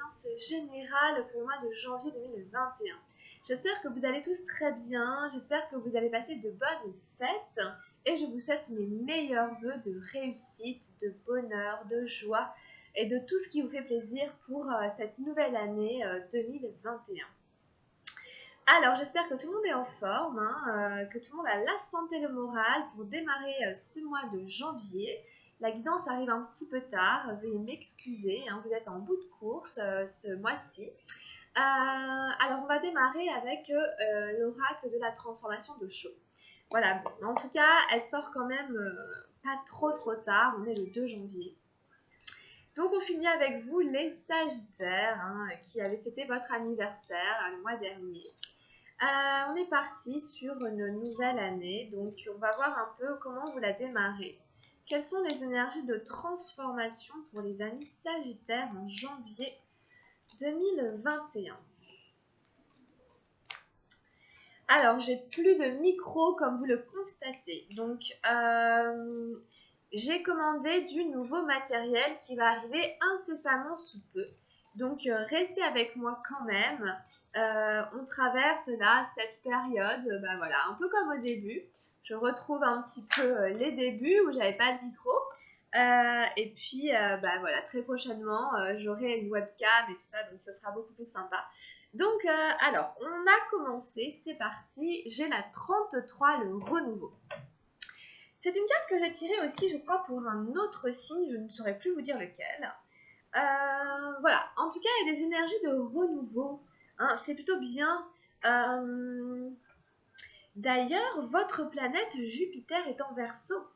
guidance générale pour le mois de janvier 2021. J'espère que vous allez tous très bien, j'espère que vous avez passé de bonnes fêtes et je vous souhaite mes meilleurs vœux de réussite, de bonheur, de joie et de tout ce qui vous fait plaisir pour cette nouvelle année 2021. Alors, j'espère que tout le monde est en forme, que tout le monde a la santé et le moral pour démarrer ce mois de janvier. La guidance arrive un petit peu tard, veuillez m'excuser, vous êtes en bout de course ce mois-ci. Alors, on va démarrer avec l'oracle de la transformation de Sho. Voilà, bon, en tout cas, elle sort quand même pas trop tard, on est le 2 janvier. Donc, on finit avec vous les Sagittaires, qui avez fêté votre anniversaire le mois dernier. On est parti sur une nouvelle année, donc on va voir un peu comment vous la démarrez. Quelles sont les énergies de transformation pour les amis Sagittaires en janvier 2021? Alors, j'ai plus de micro comme vous le constatez, donc j'ai commandé du nouveau matériel qui va arriver incessamment sous peu. Donc, restez avec moi quand même. On traverse là cette période, voilà, un peu comme au début. Je retrouve un petit peu les débuts où j'avais pas de micro. Et puis, voilà, très prochainement, j'aurai une webcam et tout ça, donc ce sera beaucoup plus sympa. Donc, alors, on a commencé, c'est parti. J'ai la 33, le renouveau. C'est une carte que j'ai tirée aussi, je crois, pour un autre signe, je ne saurais plus vous dire lequel. Voilà, en tout cas, il y a des énergies de renouveau. C'est plutôt bien. D'ailleurs, votre planète Jupiter est en Verseau.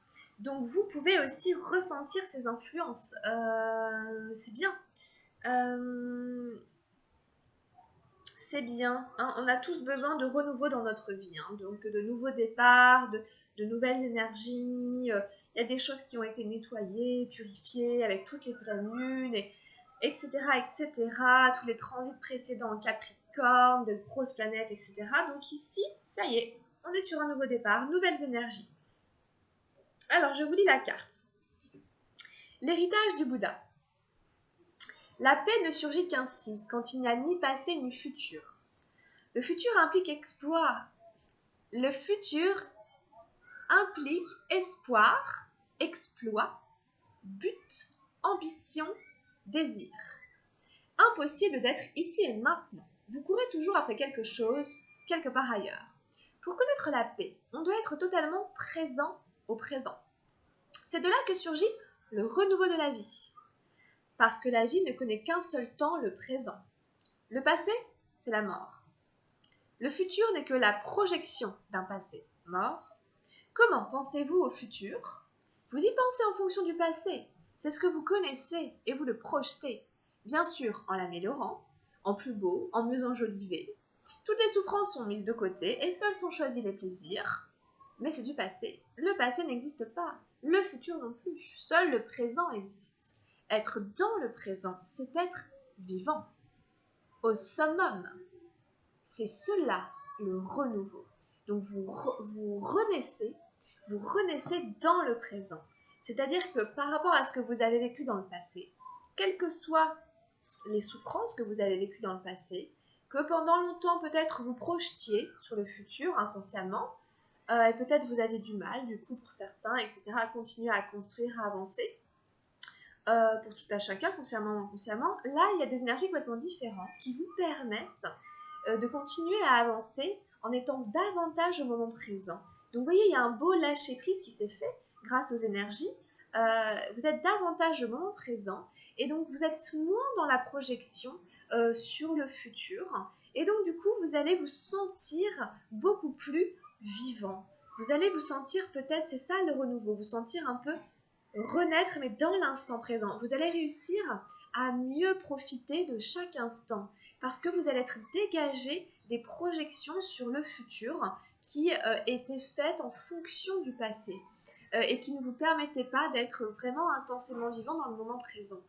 Donc, vous pouvez aussi ressentir ses influences. C'est bien. C'est bien. On a tous besoin de renouveau dans notre vie. Donc, de nouveaux départs, de nouvelles énergies. Il y a des choses qui ont été nettoyées, purifiées avec toutes les pleines lunes, etc., etc. Tous les transits précédents en Capricorne, de grosses planètes, etc. Donc ici, ça y est, on est sur un nouveau départ, nouvelles énergies. Alors, je vous lis la carte. L'héritage du Bouddha. La paix ne surgit qu'ainsi, quand il n'y a ni passé ni futur. Le futur implique exploit. Le futur implique espoir, exploit, but, ambition, désir. Impossible d'être ici et maintenant. Vous courez toujours après quelque chose, quelque part ailleurs. Pour connaître la paix, on doit être totalement présent au présent. C'est de là que surgit le renouveau de la vie. Parce que la vie ne connaît qu'un seul temps, le présent. Le passé, c'est la mort. Le futur n'est que la projection d'un passé mort. Comment pensez-vous au futur? Vous y pensez en fonction du passé. C'est ce que vous connaissez et vous le projetez. Bien sûr, en l'améliorant, en plus beau, en mieux enjolivé. Toutes les souffrances sont mises de côté et seuls sont choisis les plaisirs. Mais c'est du passé. Le passé n'existe pas. Le futur non plus. Seul le présent existe. Être dans le présent, c'est être vivant. Au summum. C'est cela, le renouveau. Donc vous renaissez dans le présent. C'est-à-dire que par rapport à ce que vous avez vécu dans le passé, quelles que soient les souffrances que vous avez vécues dans le passé, que pendant longtemps peut-être vous projetiez sur le futur inconsciemment, et peut-être vous avez du mal, du coup pour certains, etc., à continuer à construire, à avancer, pour tout à chacun, consciemment ou inconsciemment, là il y a des énergies complètement différentes qui vous permettent de continuer à avancer en étant davantage au moment présent. Donc vous voyez, il y a un beau lâcher-prise qui s'est fait grâce aux énergies. Vous êtes davantage au moment présent et donc vous êtes moins dans la projection sur le futur. Et donc du coup, vous allez vous sentir beaucoup plus vivant. Vous allez vous sentir peut-être, c'est ça le renouveau, vous sentir un peu renaître mais dans l'instant présent. Vous allez réussir à mieux profiter de chaque instant parce que vous allez être dégagé des projections sur le futur qui étaient faites en fonction du passé et qui ne vous permettaient pas d'être vraiment intensément vivant dans le moment présent.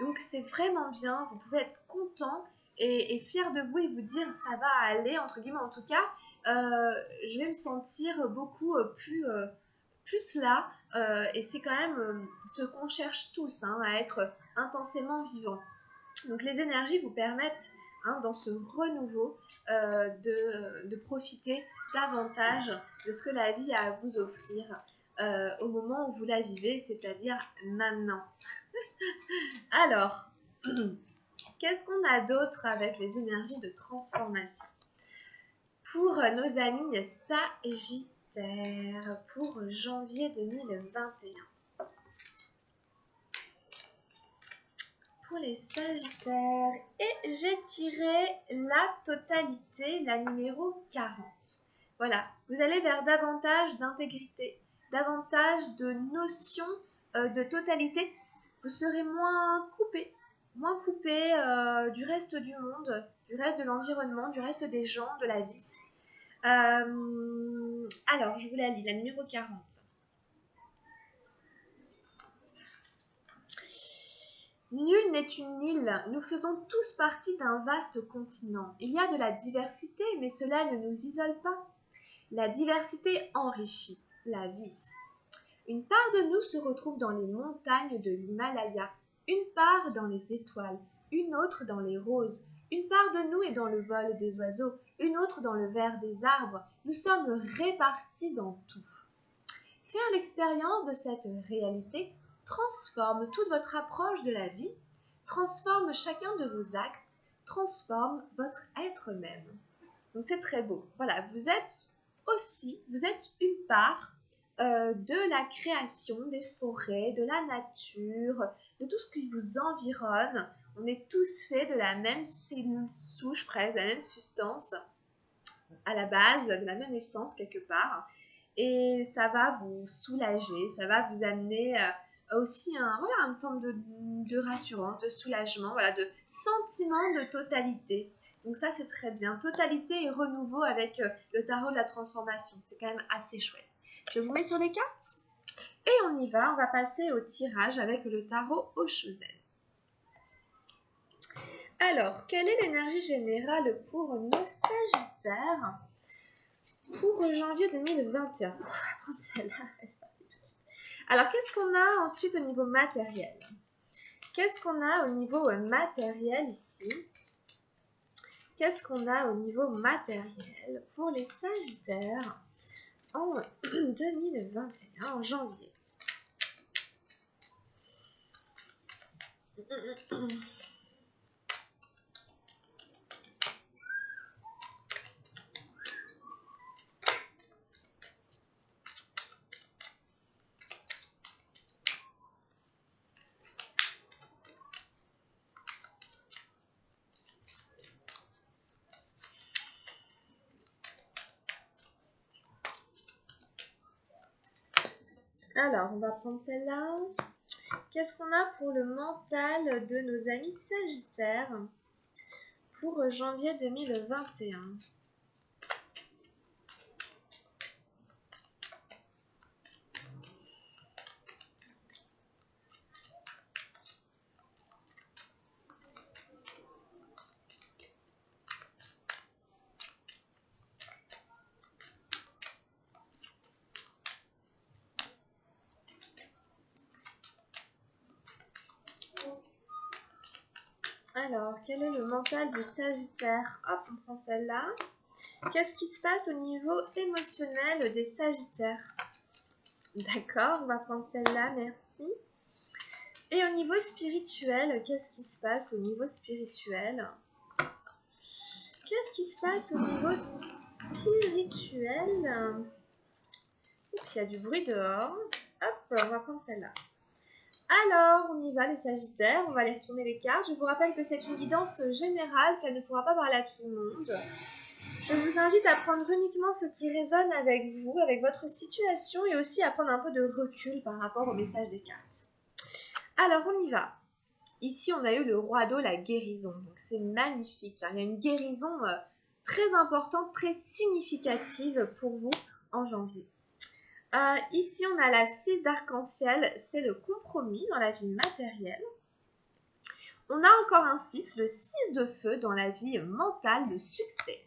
Donc c'est vraiment bien, vous pouvez être content et fier de vous et vous dire ça va aller, entre guillemets en tout cas, je vais me sentir beaucoup plus là et c'est quand même ce qu'on cherche tous, à être intensément vivant. Donc les énergies vous permettent, dans ce renouveau, de profiter davantage de ce que la vie a à vous offrir au moment où vous la vivez, c'est-à-dire maintenant. Alors, qu'est-ce qu'on a d'autre avec les énergies de transformation? Pour nos amis Sagittaires, pour janvier 2021. Pour les Sagittaires, et j'ai tiré la totalité, la numéro 40. Voilà, vous allez vers davantage d'intégrité, davantage de notions de totalité. Vous serez moins coupé du reste du monde, du reste de l'environnement, du reste des gens, de la vie. Alors, je vous la lis, la numéro 40. Nul n'est une île, nous faisons tous partie d'un vaste continent. Il y a de la diversité, mais cela ne nous isole pas. La diversité enrichit la vie. Une part de nous se retrouve dans les montagnes de l'Himalaya, une part dans les étoiles, une autre dans les roses. Une part de nous est dans le vol des oiseaux, une autre dans le vert des arbres. Nous sommes répartis dans tout. Faire l'expérience de cette réalité transforme toute votre approche de la vie, transforme chacun de vos actes, transforme votre être même. Donc c'est très beau. Voilà, vous êtes une part de la création des forêts, de la nature, de tout ce qui vous environne. On est tous faits de la même cellule souche, presque, de la même substance à la base, de la même essence quelque part. Et ça va vous soulager, ça va vous amener aussi une forme de rassurance, de soulagement, voilà, de sentiment de totalité. Donc ça, c'est très bien. Totalité et renouveau avec le tarot de la transformation. C'est quand même assez chouette. Je vous mets sur les cartes et on y va. On va passer au tirage avec le tarot Oshozen. Alors, quelle est l'énergie générale pour nos Sagittaires pour janvier 2021? On va prendre celle-là. Alors, qu'est-ce qu'on a ensuite au niveau matériel? Qu'est-ce qu'on a au niveau matériel ici? Qu'est-ce qu'on a au niveau matériel pour les Sagittaires en 2021, en janvier? Alors, on va prendre celle-là. Qu'est-ce qu'on a pour le mental de nos amis Sagittaires pour janvier 2021? Alors, quel est le mental du Sagittaire? Hop, on prend celle-là. Qu'est-ce qui se passe au niveau émotionnel des Sagittaires? D'accord, on va prendre celle-là, merci. Et au niveau spirituel, qu'est-ce qui se passe au niveau spirituel? Qu'est-ce qui se passe au niveau spirituel? Oups, il y a du bruit dehors. Hop, on va prendre celle-là. Alors, on y va les Sagittaires, on va aller retourner les cartes. Je vous rappelle que c'est une guidance générale, qu'elle ne pourra pas parler à tout le monde. Je vous invite à prendre uniquement ce qui résonne avec vous, avec votre situation, et aussi à prendre un peu de recul par rapport au message des cartes. Alors, on y va. Ici, on a eu le roi d'eau, la guérison. Donc, c'est magnifique. Il y a une guérison très importante, très significative pour vous en janvier. Ici, on a la 6 d'arc-en-ciel, c'est le compromis dans la vie matérielle. On a encore un 6, le 6 de feu dans la vie mentale, le succès.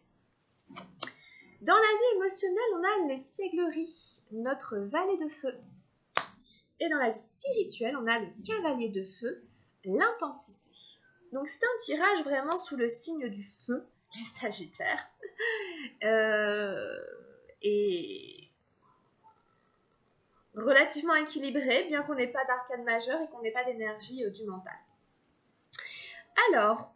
Dans la vie émotionnelle, on a l'espièglerie, notre valet de feu. Et dans la vie spirituelle, on a le cavalier de feu, l'intensité. Donc c'est un tirage vraiment sous le signe du feu, les Sagittaires. Et relativement équilibré, bien qu'on n'ait pas d'arcane majeur et qu'on n'ait pas d'énergie du mental. Alors,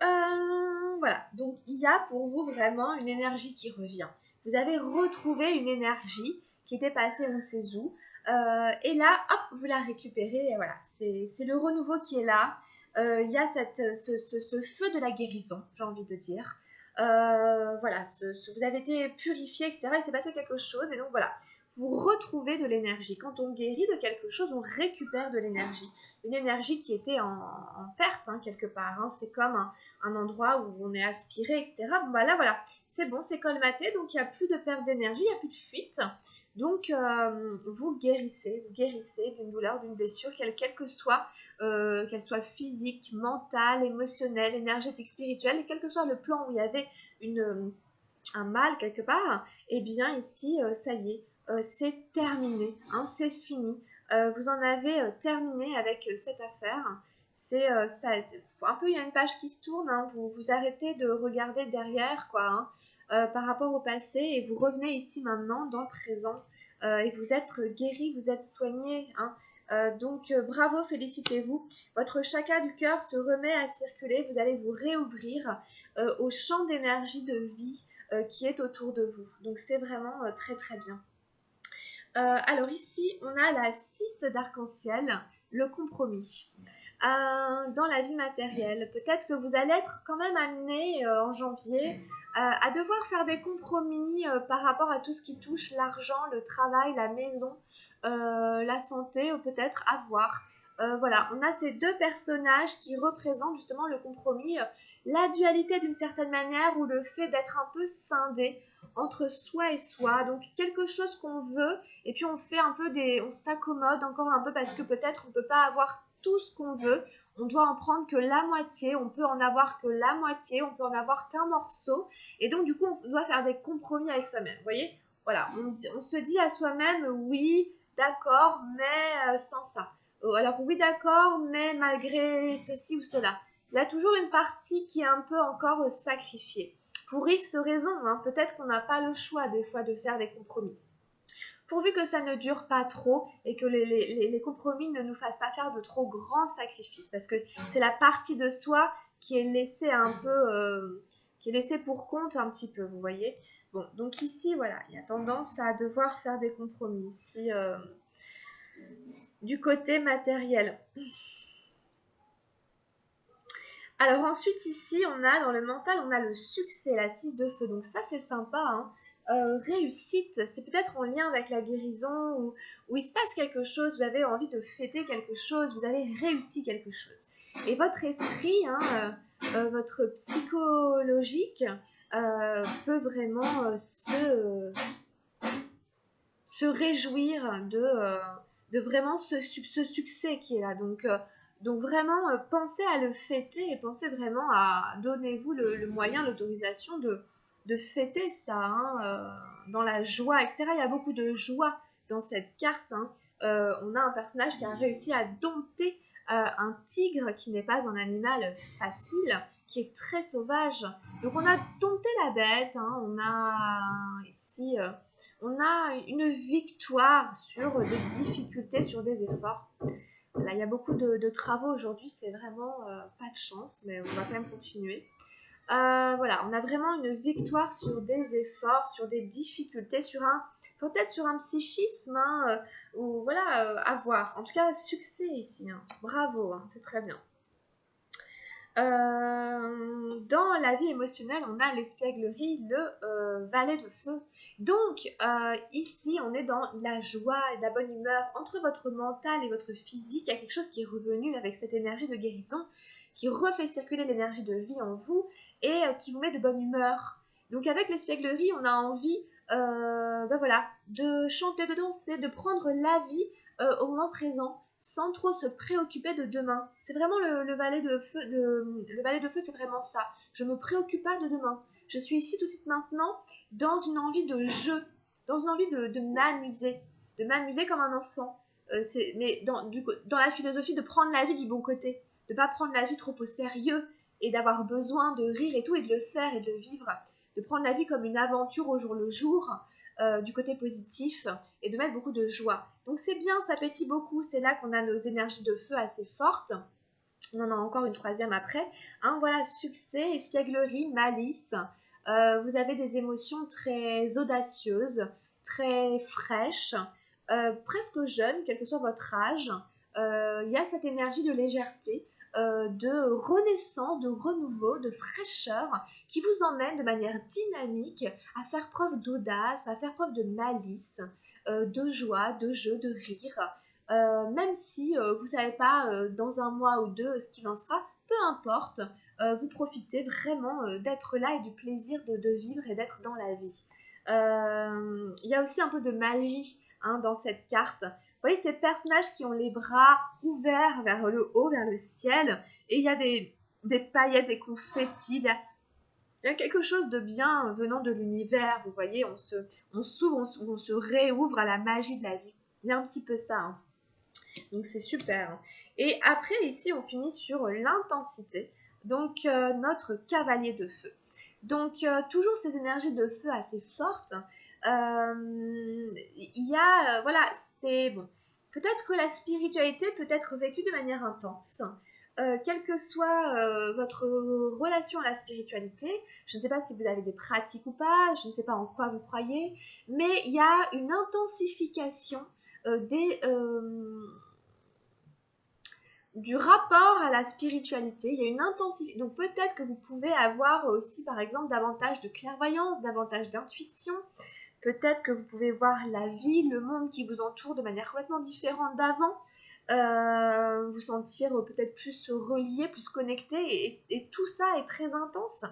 voilà, donc il y a pour vous vraiment une énergie qui revient. Vous avez retrouvé une énergie qui était passée on ne sait où, et là, hop, vous la récupérez, et voilà, c'est le renouveau qui est là. Il y a ce feu de la guérison, j'ai envie de dire. Voilà, vous avez été purifié, etc. Il s'est passé quelque chose, et donc voilà, vous retrouvez de l'énergie. Quand on guérit de quelque chose, on récupère de l'énergie. Une énergie qui était en perte, hein, quelque part. Hein. C'est comme un endroit où on est aspiré, etc. Bon, bah là, voilà, c'est bon, c'est colmaté, donc il n'y a plus de perte d'énergie, il n'y a plus de fuite. Donc, vous guérissez d'une douleur, d'une blessure, quelle que soit, qu'elle soit physique, mentale, émotionnelle, énergétique, spirituelle, et quel que soit le plan où il y avait un mal quelque part, eh bien ici, ça y est, c'est terminé, hein, c'est fini. Vous en avez terminé avec cette affaire. C'est un peu, il y a une page qui se tourne, hein, vous arrêtez de regarder derrière, quoi, hein, par rapport au passé, et vous revenez ici maintenant, dans le présent, et vous êtes guéri, vous êtes soigné, hein. Donc bravo, félicitez-vous. Votre chakra du cœur se remet à circuler, vous allez vous réouvrir au champ d'énergie de vie qui est autour de vous. Donc c'est vraiment très très bien. Alors ici, on a la 6 d'arc-en-ciel, le compromis. Dans la vie matérielle, peut-être que vous allez être quand même amené en janvier à devoir faire des compromis par rapport à tout ce qui touche l'argent, le travail, la maison, la santé, ou peut-être à voir. Voilà, on a ces deux personnages qui représentent justement le compromis, la dualité d'une certaine manière, ou le fait d'être un peu scindé entre soi et soi. Donc quelque chose qu'on veut, et puis on fait un peu on s'accommode encore un peu parce que peut-être on peut pas avoir tout ce qu'on veut, on doit en prendre que la moitié, on peut en avoir que la moitié, on peut en avoir qu'un morceau, et donc du coup on doit faire des compromis avec soi-même, vous voyez, voilà, on se dit à soi-même oui, d'accord, mais sans ça, alors oui, d'accord, mais malgré ceci ou cela, il y a toujours une partie qui est un peu encore sacrifiée, pour X raisons, hein, peut-être qu'on n'a pas le choix des fois de faire des compromis. Pourvu que ça ne dure pas trop et que les compromis ne nous fassent pas faire de trop grands sacrifices, parce que c'est la partie de soi qui est laissée un peu, qui est laissée pour compte un petit peu, vous voyez. Bon, donc ici, voilà, il y a tendance à devoir faire des compromis ici du côté matériel. Alors ensuite ici, on a dans le mental, on a le succès, la 6 de feu, donc ça c'est sympa, hein. Réussite, c'est peut-être en lien avec la guérison, où il se passe quelque chose, vous avez envie de fêter quelque chose, vous avez réussi quelque chose. Et votre esprit, hein, votre psychologique peut vraiment se réjouir de vraiment ce succès qui est là. Donc vraiment, pensez à le fêter et pensez vraiment à donnez-vous le moyen, l'autorisation de fêter ça, hein, dans la joie, etc. Il y a beaucoup de joie dans cette carte. Hein. On a un personnage qui a réussi à dompter un tigre qui n'est pas un animal facile, qui est très sauvage. Donc on a dompté la bête, hein. On a ici... on a une victoire sur des difficultés, sur des efforts. Là, il y a beaucoup de travaux aujourd'hui, c'est vraiment pas de chance, mais on va quand même continuer. Voilà, on a vraiment une victoire sur des efforts, sur des difficultés, peut-être sur un psychisme, hein, ou voilà, à voir. En tout cas, succès ici, hein. Bravo, hein, c'est très bien. Dans la vie émotionnelle, on a l'espièglerie, le valet de feu. Donc, ici, on est dans la joie et la bonne humeur. Entre votre mental et votre physique, il y a quelque chose qui est revenu avec cette énergie de guérison, qui refait circuler l'énergie de vie en vous et qui vous met de bonne humeur. Donc, avec l'espièglerie, on a envie voilà, de chanter, de danser, de prendre la vie au moment présent, sans trop se préoccuper de demain. C'est vraiment le valet de feu, le valet de feu, c'est vraiment ça. Je me préoccupe pas de demain. Je suis ici tout de suite maintenant dans une envie de jeu, dans une envie de m'amuser comme un enfant. Mais dans la philosophie de prendre la vie du bon côté, de pas prendre la vie trop au sérieux et d'avoir besoin de rire et tout, et de le faire et de le vivre, de prendre la vie comme une aventure au jour le jour, du côté positif, et de mettre beaucoup de joie. Donc c'est bien, ça pétille beaucoup, c'est là qu'on a nos énergies de feu assez fortes. On en a encore une troisième après. Hein, voilà, succès, espièglerie, malice. Vous avez des émotions très audacieuses, très fraîches, presque jeunes, quel que soit votre âge. Il y a cette énergie de légèreté, de renaissance, de renouveau, de fraîcheur qui vous emmène de manière dynamique à faire preuve d'audace, à faire preuve de malice, de joie, de jeu, de rire. Même si vous ne savez pas dans un mois ou deux ce qu'il en sera, peu importe, vous profitez vraiment d'être là et du plaisir de vivre et d'être dans la vie. Il y a aussi un peu de magie dans cette carte. Vous voyez ces personnages qui ont les bras ouverts vers le haut, vers le ciel, et il y a des paillettes, des confettis, il y a quelque chose de bien venant de l'univers, vous voyez, on s'ouvre, on se réouvre à la magie de la vie. Il y a un petit peu ça. Donc c'est super. Et après ici on finit sur l'intensité. Donc notre cavalier de feu. Donc toujours ces énergies de feu assez fortes. Il y a voilà, c'est bon. Peut-être que la spiritualité peut être vécue de manière intense. Quelle que soit votre relation à la spiritualité, je ne sais pas si vous avez des pratiques ou pas, je ne sais pas en quoi vous croyez, mais il y a une intensification du rapport à la spiritualité. Il y a une intensité. Donc peut-être que vous pouvez avoir aussi, par exemple, davantage de clairvoyance, davantage d'intuition. Peut-être que vous pouvez voir la vie, le monde qui vous entoure de manière complètement différente d'avant. Vous sentir peut-être plus relié, plus connecté. Et tout ça est très intense.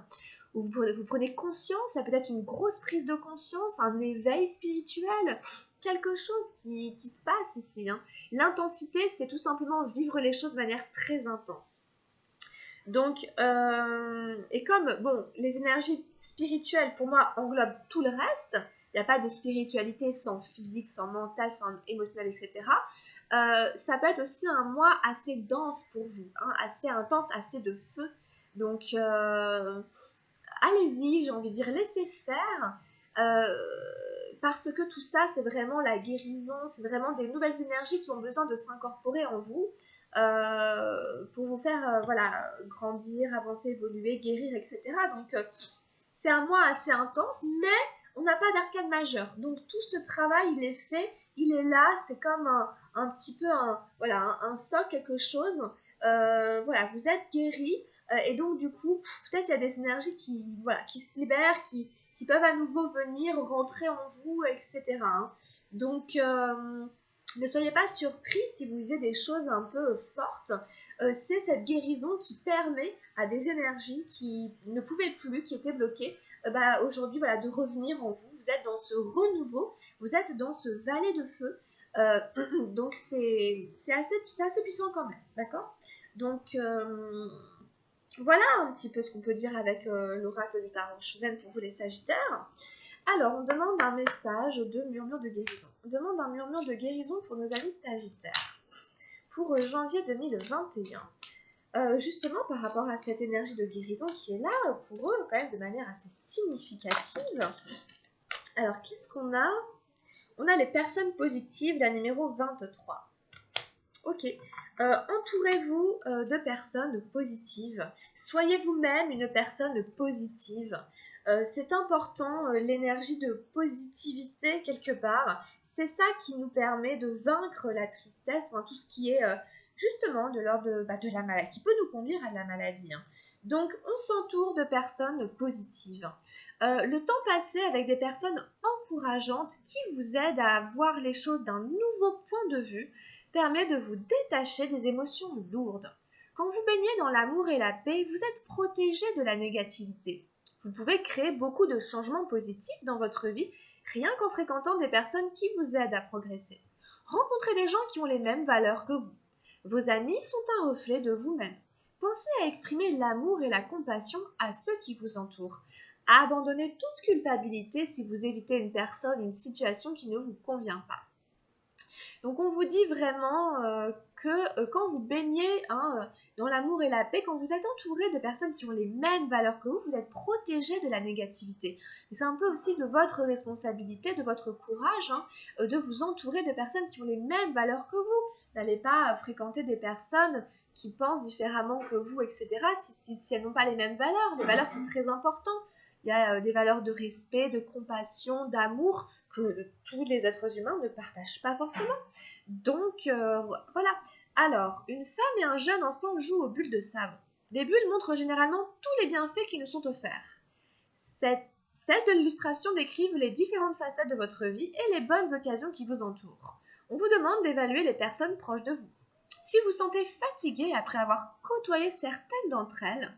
Vous prenez conscience, ça peut être une grosse prise de conscience, un éveil spirituel, quelque chose qui se passe ici. L'intensité, c'est tout simplement vivre les choses de manière très intense. Donc, et comme, bon, les énergies spirituelles, pour moi, englobent tout le reste, il n'y a pas de spiritualité sans physique, sans mental, sans émotionnel, etc. Ça peut être aussi un mois assez dense pour vous, assez intense, assez de feu. Donc, allez-y, j'ai envie de dire, laissez faire, parce que tout ça, c'est vraiment la guérison, c'est vraiment des nouvelles énergies qui ont besoin de s'incorporer en vous pour vous faire voilà, grandir, avancer, évoluer, guérir, etc. Donc, c'est un mois assez intense, mais on n'a pas d'arcane majeur. Donc, tout ce travail, il est fait, il est là, c'est comme un petit peu un socle, quelque chose. Voilà, vous êtes guéri. Et donc, du coup, peut-être il y a des énergies qui se libèrent, qui peuvent à nouveau venir, rentrer en vous, etc. Donc, ne soyez pas surpris si vous vivez des choses un peu fortes. C'est cette guérison qui permet à des énergies qui ne pouvaient plus, qui étaient bloquées, aujourd'hui, voilà, de revenir en vous. Vous êtes dans ce renouveau, vous êtes dans ce valet de feu. Donc, c'est assez puissant quand même, d'accord? Donc, voilà un petit peu ce qu'on peut dire avec l'oracle du tarot Chosen pour vous les Sagittaires. Alors, on demande un message de murmure de guérison. On demande un murmure de guérison pour nos amis Sagittaires. Pour janvier 2021. Justement, par rapport à cette énergie de guérison qui est là, pour eux, quand même, de manière assez significative. Alors, qu'est-ce qu'on a? On a les personnes positives, la numéro 23. Ok. Entourez-vous de personnes positives. Soyez vous-même une personne positive. C'est important, l'énergie de positivité quelque part. C'est ça qui nous permet de vaincre la tristesse, enfin, tout ce qui est justement de l'ordre de la maladie, qui peut nous conduire à la maladie. Donc, on s'entoure de personnes positives. Le temps passé avec des personnes encourageantes qui vous aident à voir les choses d'un nouveau point de vue permet de vous détacher des émotions lourdes. Quand vous baignez dans l'amour et la paix, vous êtes protégé de la négativité. Vous pouvez créer beaucoup de changements positifs dans votre vie rien qu'en fréquentant des personnes qui vous aident à progresser. Rencontrez des gens qui ont les mêmes valeurs que vous. Vos amis sont un reflet de vous-même. Pensez à exprimer l'amour et la compassion à ceux qui vous entourent. À abandonner toute culpabilité si vous évitez une personne, une situation qui ne vous convient pas. Donc on vous dit vraiment que quand vous baignez dans l'amour et la paix, quand vous êtes entouré de personnes qui ont les mêmes valeurs que vous êtes protégé de la négativité. Et c'est un peu aussi de votre responsabilité, de votre courage, de vous entourer de personnes qui ont les mêmes valeurs que vous. N'allez pas fréquenter des personnes qui pensent différemment que vous, etc. Si elles n'ont pas les mêmes valeurs. Les valeurs, c'est très important. Il y a des valeurs de respect, de compassion, d'amour que tous les êtres humains ne partagent pas forcément. Donc, voilà. Alors, une femme et un jeune enfant jouent aux bulles de savon. Les bulles montrent généralement tous les bienfaits qui nous sont offerts. Celles de l'illustration décrivent les différentes facettes de votre vie et les bonnes occasions qui vous entourent. On vous demande d'évaluer les personnes proches de vous. Si vous sentez fatigué après avoir côtoyé certaines d'entre elles,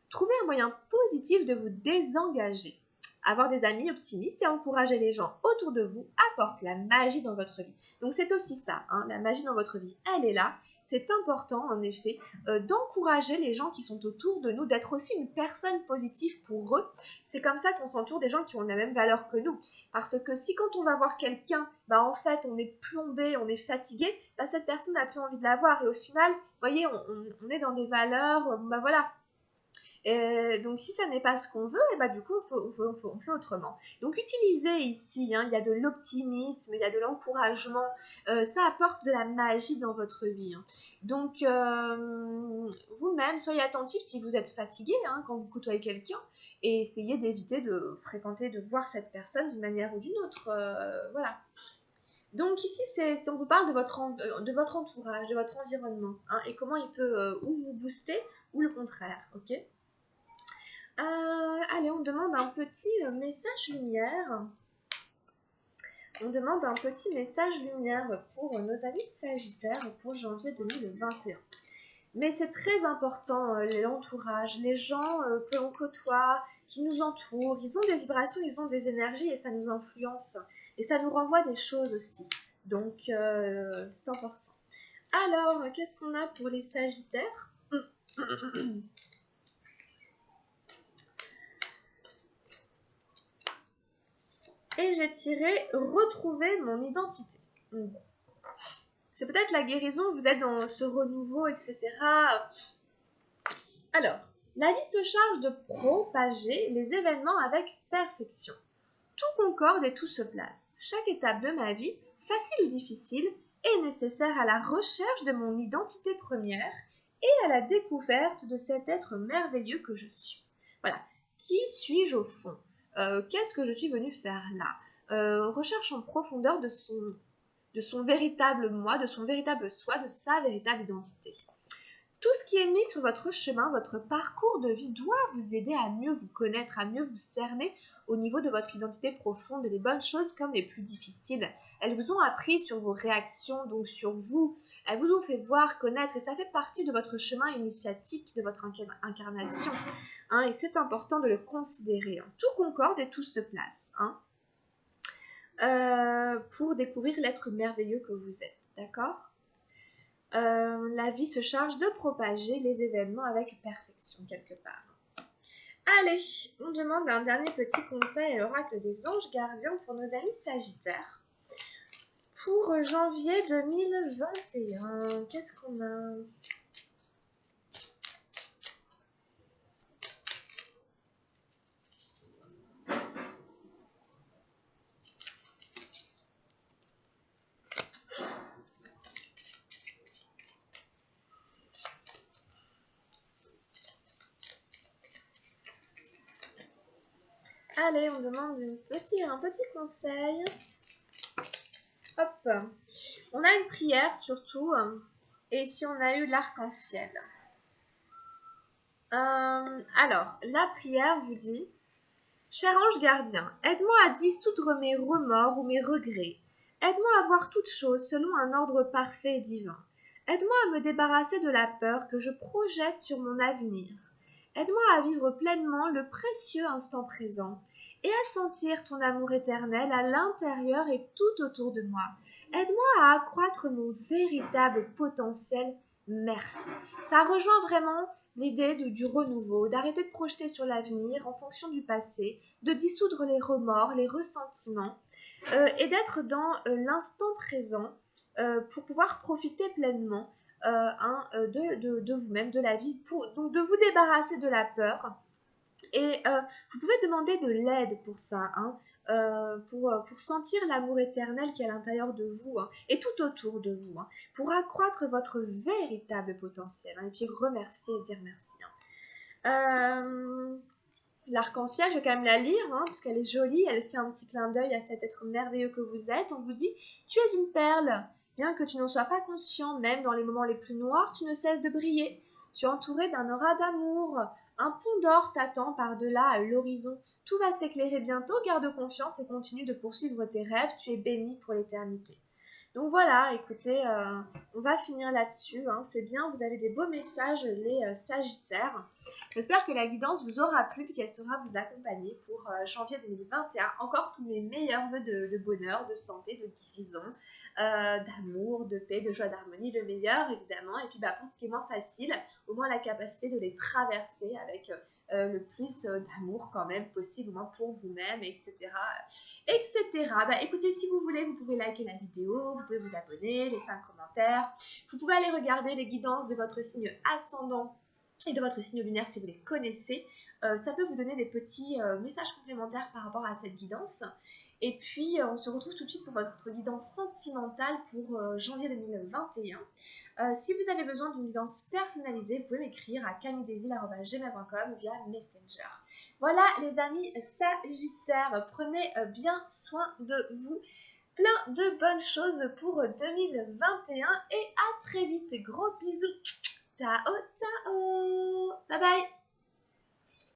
trouvez un moyen positif de vous désengager. Avoir des amis optimistes et encourager les gens autour de vous apporte la magie dans votre vie. Donc c'est aussi ça, la magie dans votre vie, elle est là. C'est important en effet d'encourager les gens qui sont autour de nous, d'être aussi une personne positive pour eux. C'est comme ça qu'on s'entoure des gens qui ont la même valeur que nous. Parce que si quand on va voir quelqu'un, en fait on est plombé, on est fatigué, cette personne n'a plus envie de la voir. Et au final, vous voyez, on est dans des valeurs, voilà. Donc si ça n'est pas ce qu'on veut, du coup on fait autrement. Donc utilisez ici, il y a de l'optimisme, il y a de l'encouragement, ça apporte de la magie dans votre vie. Donc vous-même, soyez attentif si vous êtes fatigué quand vous côtoyez quelqu'un et essayez d'éviter de fréquenter, de voir cette personne d'une manière ou d'une autre. Voilà. Donc ici, on vous parle de votre entourage, de votre environnement et comment il peut ou vous booster ou le contraire, ok ? Allez, on demande un petit message lumière. On demande un petit message lumière pour nos amis Sagittaires pour janvier 2021. Mais c'est très important, l'entourage, les gens que l'on côtoie, qui nous entourent. Ils ont des vibrations, ils ont des énergies et ça nous influence. Et ça nous renvoie des choses aussi. Donc, c'est important. Alors, qu'est-ce qu'on a pour les Sagittaires ? Et j'ai tiré « Retrouver mon identité ». C'est peut-être la guérison, vous êtes dans ce renouveau, etc. Alors, la vie se charge de propager les événements avec perfection. Tout concorde et tout se place. Chaque étape de ma vie, facile ou difficile, est nécessaire à la recherche de mon identité première et à la découverte de cet être merveilleux que je suis. Voilà. Qui suis-je au fond ? Qu'est-ce que je suis venue faire là ? Recherche en profondeur de son véritable moi, de son véritable soi, de sa véritable identité. Tout ce qui est mis sur votre chemin, votre parcours de vie doit vous aider à mieux vous connaître, à mieux vous cerner au niveau de votre identité profonde, les bonnes choses comme les plus difficiles. Elles vous ont appris sur vos réactions, donc sur vous. Elles vous ont fait voir, connaître, et ça fait partie de votre chemin initiatique, de votre incarnation. Et c'est important de le considérer. Tout concorde et tout se place. Pour découvrir l'être merveilleux que vous êtes. D'accord ? La vie se charge de propager les événements avec perfection quelque part. Allez, on demande un dernier petit conseil à l'oracle des anges gardiens pour nos amis Sagittaires. Pour janvier 2021, qu'est-ce qu'on a ? Allez, on demande un petit conseil. Hop, on a une prière surtout, et ici on a eu l'arc-en-ciel. Alors, la prière vous dit « Cher ange gardien, aide-moi à dissoudre mes remords ou mes regrets. Aide-moi à voir toutes choses selon un ordre parfait et divin. Aide-moi à me débarrasser de la peur que je projette sur mon avenir. Aide-moi à vivre pleinement le précieux instant présent et à sentir ton amour éternel à l'intérieur et tout autour de moi. Aide-moi à accroître mon véritable potentiel. Merci. » Ça rejoint vraiment l'idée du renouveau, d'arrêter de projeter sur l'avenir en fonction du passé, de dissoudre les remords, les ressentiments et d'être dans l'instant présent pour pouvoir profiter pleinement de vous-même, de la vie, donc de vous débarrasser de la peur. Et vous pouvez demander de l'aide pour ça, hein, pour sentir l'amour éternel qui est à l'intérieur de vous, hein, et tout autour de vous, hein, pour accroître votre véritable potentiel, hein, et puis remercier et dire merci. L'arc-en-ciel, je vais quand même la lire, hein, parce qu'elle est jolie, elle fait un petit clin d'œil à cet être merveilleux que vous êtes. On vous dit, tu es une perle, bien que tu n'en sois pas conscient, même dans les moments les plus noirs, tu ne cesses de briller. Tu es entouré d'un aura d'amour, un pont d'or t'attend par-delà l'horizon. Tout va s'éclairer bientôt, garde confiance et continue de poursuivre tes rêves, tu es béni pour l'éternité. Donc voilà, écoutez, on va finir là-dessus, hein. C'est bien, vous avez des beaux messages, les Sagittaires. J'espère que la guidance vous aura plu et qu'elle saura vous accompagner pour janvier 2021. Encore tous mes meilleurs vœux de bonheur, de santé, de guérison, d'amour, de paix, de joie, d'harmonie, le meilleur évidemment. Et puis pour ce qui est moins facile, au moins la capacité de les traverser avec le plus d'amour quand même possible, au moins pour vous-même, etc. etc. Écoutez, si vous voulez, vous pouvez liker la vidéo, vous pouvez vous abonner, laisser un commentaire. Vous pouvez aller regarder les guidances de votre signe ascendant et de votre signe lunaire si vous les connaissez. Ça peut vous donner des petits messages complémentaires par rapport à cette guidance. Et puis, on se retrouve tout de suite pour votre guidance sentimentale pour janvier 2021. Si vous avez besoin d'une guidance personnalisée, vous pouvez m'écrire à camilledesil@gmail.com via Messenger. Voilà les amis Sagittaires, prenez bien soin de vous. Plein de bonnes choses pour 2021 et à très vite. Gros bisous. Ciao, ciao. Bye bye.